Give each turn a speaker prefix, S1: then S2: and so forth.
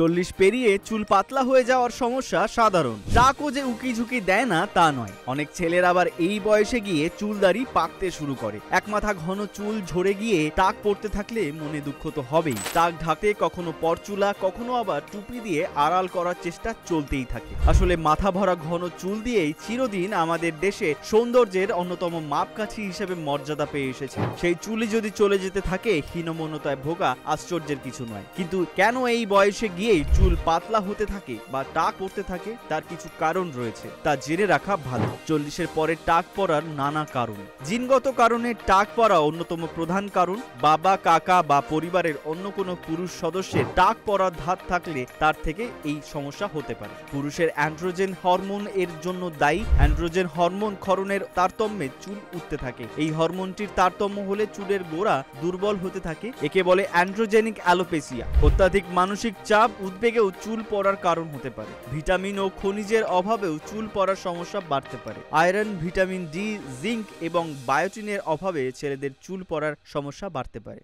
S1: 40 পেরিয়ে চুল পাতলা হয়ে যাওয়ার সমস্যা সাধারণ। টাকও যে উকি ঝুঁকি দেয় না তা নয়। অনেক ছেলের আবার এই বয়সে গিয়ে চুলদাড়ি পাকতে শুরু করে। এক মাথা ঘন চুল ঝরে গিয়ে টাক পড়তে থাকলে মনে দুঃখ তো হবেই। টাক ঢাকতে কখনো পরচুলা, কখনো আবার টুপি দিয়ে আড়াল করার চেষ্টা চলতেই থাকে। আসলে মাথা ভরা ঘন চুল দিয়েই চিরদিন আমাদের দেশে সৌন্দর্যের অন্যতম মাপকাঠি হিসেবে মর্যাদা পেয়ে এসেছে। সেই চুলই যদি চলে যেতে থাকে, হীনমন্যতায় ভোগা আশ্চর্যের কিছু নয়। কিন্তু কেন এই বয়সে গিয়েই চুল পাতলা হতে থাকে বা টাক পড়তে থাকে, তার কিছু কারণ রয়েছে, তা জেনে রাখা ভালো। 40-এর পরে টাক পড়ার নানা কারণ। জিনগত কারণে টাক পড়া অন্যতম প্রধান কারণ। বাবা, কাকা বা পরিবারের অন্য কোনো পুরুষ সদস্যের টাক পড়ার ধাত থাকলে তার থেকে এই সমস্যা হতে পারে। পুরুষের অ্যান্ড্রোজেন হরমোন এর জন্য দায়ী। অ্যান্ড্রোজেন হরমোন ক্ষরণের তারতম্যে চুল উঠতে থাকে। এই হরমোনটির তারতম্য হলে চুলের গোড়া দুর্বল হতে থাকে। একে বলে অ্যান্ড্রোজেনিক অ্যালোপেসিয়া। অত্যাধিক মানসিক চাপ, উদ্বেগেও চুল পড়ার কারণ হতে পারে। ভিটামিন ও খনিজের অভাবেও চুল পড়ার সমস্যা বাড়তে পারে। আয়রন, ভিটামিন ডি, জিঙ্ক এবং বায়োটিনের অভাবে ছেলেদের চুল পড়ার সমস্যা বাড়তে পারে।